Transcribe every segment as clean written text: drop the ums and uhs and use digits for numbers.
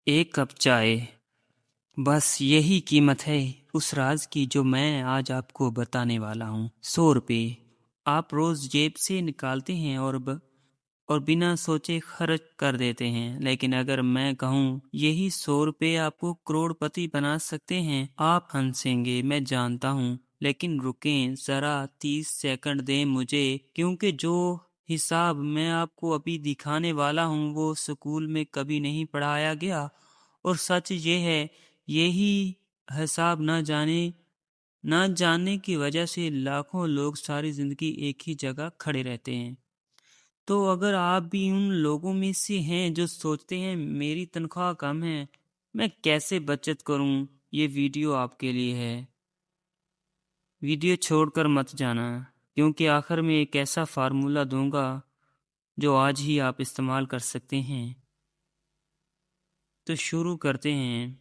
एक कप चाय, बस यही कीमत है उस राज की जो मैं आज आपको बताने वाला हूँ। 100 रुपये आप रोज जेब से निकालते हैं और बिना सोचे खर्च कर देते हैं। लेकिन अगर मैं कहूँ यही 100 रुपये आपको करोड़पति बना सकते हैं, आप हंसेंगे, मैं जानता हूँ। लेकिन रुकें जरा, 30 सेकंड दें मुझे, क्योंकि जो हिसाब मैं आपको अभी दिखाने वाला हूँ वो स्कूल में कभी नहीं पढ़ाया गया। और सच ये है, यही हिसाब ना जानने की वजह से लाखों लोग सारी जिंदगी एक ही जगह खड़े रहते हैं। तो अगर आप भी उन लोगों में से हैं जो सोचते हैं मेरी तनख्वाह कम है, मैं कैसे बचत करूं, ये वीडियो आपके लिए है। वीडियो छोड़कर मत जाना, क्योंकि आखिर में एक ऐसा फार्मूला दूंगा जो आज ही आप इस्तेमाल कर सकते हैं। तो शुरू करते हैं।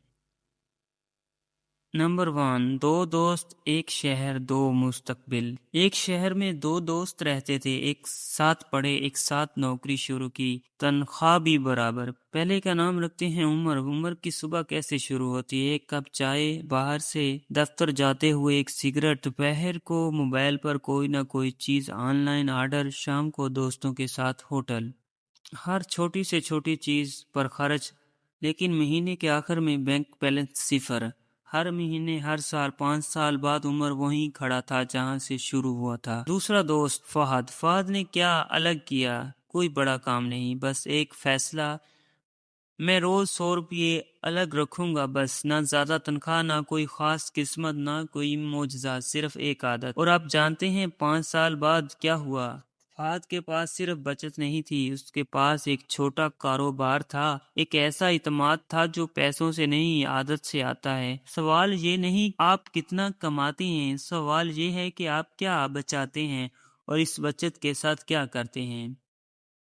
नंबर 1, 2 दोस्त, एक शहर, दो मुस्तकबिल। एक शहर में 2 दोस्त रहते थे, एक साथ पढ़े, एक साथ नौकरी शुरू की, तनख्वाह भी बराबर। पहले का नाम रखते हैं उमर। उमर की सुबह कैसे शुरू होती है? एक कप चाय, बाहर से दफ्तर जाते हुए एक सिगरेट, दोपहर को मोबाइल पर कोई ना कोई चीज ऑनलाइन ऑर्डर, शाम को दोस्तों के साथ होटल। हर छोटी से छोटी चीज पर खर्च, लेकिन महीने के आखिर में बैंक बैलेंस सिफर। हर महीने, हर साल, 5 साल बाद उमर वहीं खड़ा था जहां से शुरू हुआ था। दूसरा दोस्त फहद। फहद ने क्या अलग किया? कोई बड़ा काम नहीं, बस एक फैसला, मैं रोज 100 रुपये अलग रखूंगा, बस। ना ज्यादा तनख्वाह, ना कोई खास किस्मत, ना कोई मोजजा, सिर्फ एक आदत। और आप जानते हैं 5 साल बाद क्या हुआ? फहद के पास सिर्फ बचत नहीं थी, उसके पास एक छोटा कारोबार था। एक ऐसा इत्मीनान था जो पैसों से नहीं, आदत से आता है। सवाल ये नहीं आप कितना कमाते हैं, सवाल ये है कि आप क्या बचाते हैं और इस बचत के साथ क्या करते हैं।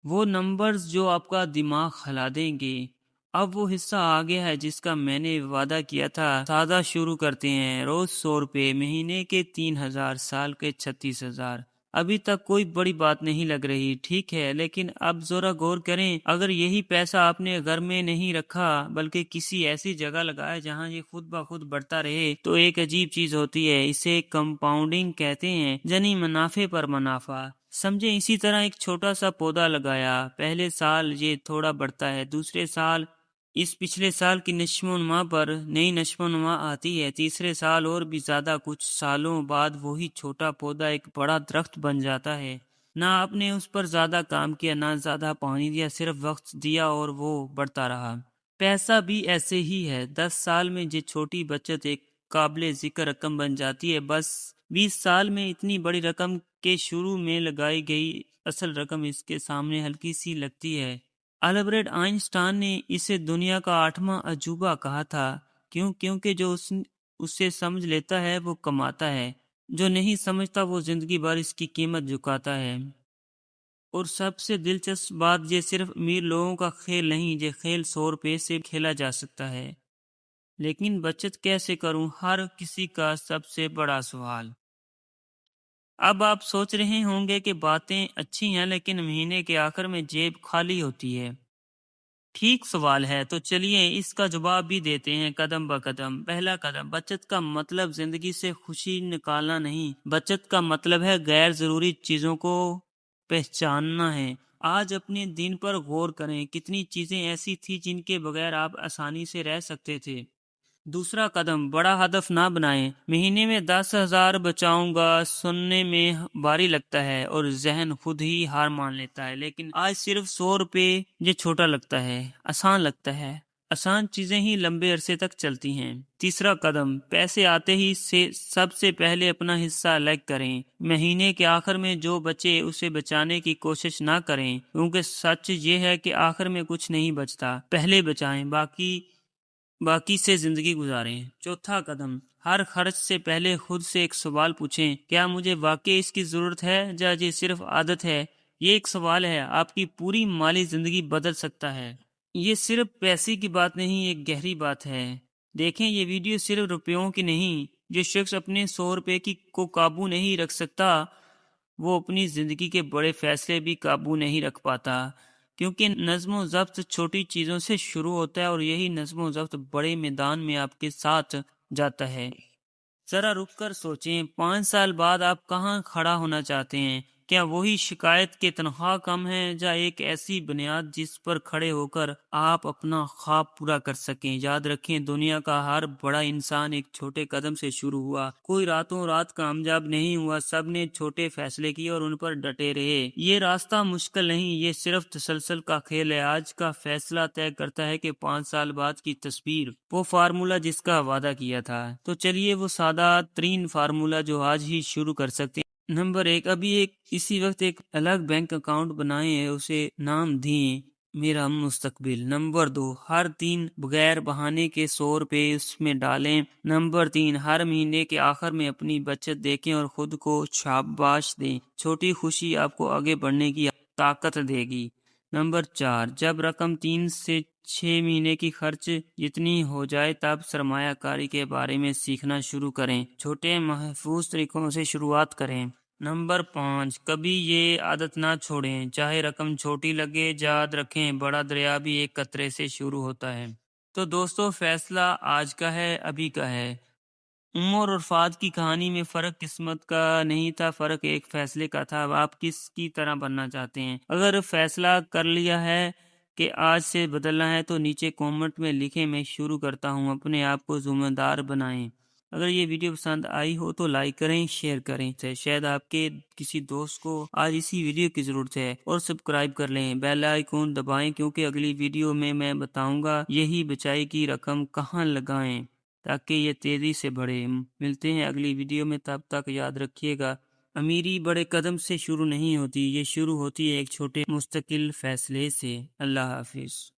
वो नंबर्स जो आपका दिमाग हिला देंगे। अब वो हिस्सा आ गया है जिसका मैंने वादा किया था। सादा शुरू करते हैं। रोज 100 रुपये, महीने के 3,000, साल के 36,000। अभी तक कोई बड़ी बात नहीं लग रही, ठीक है, लेकिन अब जरा गौर करें। अगर यही पैसा आपने घर में नहीं रखा बल्कि किसी ऐसी जगह लगाया जहां ये खुद ब खुद बढ़ता रहे, तो एक अजीब चीज होती है। इसे कंपाउंडिंग कहते हैं, यानी मुनाफे पर मुनाफा। समझे, इसी तरह एक छोटा सा पौधा लगाया। पहले साल ये थोड़ा बढ़ता है, दूसरे साल इस पिछले साल की नश्मोनुमा पर नई नश्मोनुमा आती है, तीसरे साल और भी ज्यादा। कुछ सालों बाद वही छोटा पौधा एक बड़ा दरख्त बन जाता है। ना आपने उस पर ज्यादा काम किया, ना ज्यादा पानी दिया, सिर्फ वक्त दिया और वो बढ़ता रहा। पैसा भी ऐसे ही है। 10 साल में ये छोटी बचत एक काबिले जिक्र रकम बन जाती है। बस 20 साल में इतनी बड़ी रकम के शुरू में लगाई गई असल रकम इसके सामने हल्की सी लगती है। अल्बर्ट आइंस्टाइन ने इसे दुनिया का 8वां अजूबा कहा था। क्योंकि जो उससे समझ लेता है वो कमाता है, जो नहीं समझता वो जिंदगी भर इसकी कीमत झुकाता है। और सबसे दिलचस्प बात, ये सिर्फ अमीर लोगों का खेल नहीं, ये खेल 100 रुपये से खेला जा सकता है। लेकिन बचत कैसे करूं, हर किसी का सबसे बड़ा सवाल। अब आप सोच रहे होंगे कि बातें अच्छी हैं लेकिन महीने के आखिर में जेब खाली होती है। ठीक सवाल है, तो चलिए इसका जवाब भी देते हैं कदम ब कदम। पहला कदम, बचत का मतलब जिंदगी से खुशी निकालना नहीं, बचत का मतलब है गैर जरूरी चीजों को पहचानना है। आज अपने दिन पर गौर करें, कितनी चीजें ऐसी थी जिनके बगैर आप आसानी से रह सकते थे। दूसरा कदम, बड़ा हदफ ना बनाएं। महीने में 10,000 बचाऊंगा सुनने में भारी लगता है और जहन खुद ही हार मान लेता है। लेकिन आज सिर्फ 100 रुपये, ये छोटा लगता है, आसान लगता है। आसान चीजें ही लंबे अरसे तक चलती हैं। तीसरा कदम, पैसे आते ही से सबसे पहले अपना हिस्सा अलग करें। महीने के आखिर में जो बचे उसे बचाने की कोशिश ना करें, क्योंकि सच ये है कि आखिर में कुछ नहीं बचता। पहले बचाएं, बाकी से जिंदगी गुजारें। चौथा कदम, हर खर्च से पहले खुद से एक सवाल पूछें, क्या मुझे वाकई इसकी जरूरत है या ये सिर्फ आदत है? ये एक सवाल है, आपकी पूरी माली जिंदगी बदल सकता है। ये सिर्फ पैसे की बात नहीं, एक गहरी बात है। देखें, ये वीडियो सिर्फ रुपयों की नहीं। जो शख्स अपने 100 रुपये की को काबू नहीं रख सकता, वो अपनी जिंदगी के बड़े फैसले भी काबू नहीं रख पाता। کیونکہ نظم و ضبط چھوٹی چیزوں سے شروع ہوتا ہے اور یہی نظم و ضبط بڑے میدان میں آپ کے ساتھ جاتا ہے۔ ذرا رک کر سوچیں، 5 سال بعد آپ کہاں کھڑا ہونا چاہتے ہیں؟ کیا وہی شکایت کہ تنخواہ کم ہے، یا ایک ایسی بنیاد جس پر کھڑے ہو کر آپ اپنا خواب پورا کر سکیں؟ یاد رکھیں، دنیا کا ہر بڑا انسان ایک چھوٹے قدم سے شروع ہوا۔ کوئی راتوں رات کامیاب نہیں ہوا، سب نے چھوٹے فیصلے کیے اور ان پر ڈٹے رہے۔ یہ راستہ مشکل نہیں، یہ صرف تسلسل کا کھیل ہے۔ آج کا فیصلہ طے کرتا ہے کہ 5 سال بعد کی تصویر، وہ فارمولہ جس کا وعدہ کیا تھا۔ تو چلیے وہ سادہ ترین فارمولہ جو آج ہی شروع کر سکتے ہیں۔ نمبر 1، ابھی اسی وقت ایک الگ بینک اکاؤنٹ بنائیں، اسے نام دیں میرا مستقبل۔ نمبر 2، ہر دن بغیر بہانے کے 100 روپے اس میں ڈالیں۔ نمبر 3، ہر مہینے کے آخر میں اپنی بچت دیکھیں اور خود کو شاباش دیں۔ چھوٹی خوشی آپ کو آگے بڑھنے کی طاقت دے گی۔ نمبر 4، جب رقم 3 سے 6 مہینے کی خرچ جتنی ہو جائے تب سرمایہ کاری کے بارے میں سیکھنا شروع کریں۔ چھوٹے محفوظ طریقوں سے شروعات کریں۔ نمبر 5، کبھی یہ عادت نہ چھوڑیں، چاہے رقم چھوٹی لگے، یاد رکھیں بڑا دریا بھی ایک قطرے سے شروع ہوتا ہے۔ تو دوستو، فیصلہ آج کا ہے، ابھی کا ہے۔ عمر اور فات کی کہانی میں فرق قسمت کا نہیں تھا، فرق ایک فیصلے کا تھا۔ اب آپ کس کی طرح بننا چاہتے ہیں؟ اگر فیصلہ کر لیا ہے کہ آج سے بدلنا ہے تو نیچے کومنٹ میں لکھیں، میں شروع کرتا ہوں۔ اپنے آپ کو ذمہ دار بنائیں۔ اگر یہ ویڈیو پسند آئی ہو تو لائک کریں، شیئر کریں، شاید آپ کے کسی دوست کو آج اسی ویڈیو کی ضرورت ہے، اور سبسکرائب کر لیں، بیل آئیکن دبائیں، کیونکہ اگلی ویڈیو میں بتاؤں گا یہی بچائی کی رقم کہاں لگائیں تاکہ یہ تیزی سے بڑھے۔ ملتے ہیں اگلی ویڈیو میں، تب تک یاد رکھیے گا، امیری بڑے قدم سے شروع نہیں ہوتی، یہ شروع ہوتی ہے ایک چھوٹے مستقل فیصلے سے۔ اللہ حافظ۔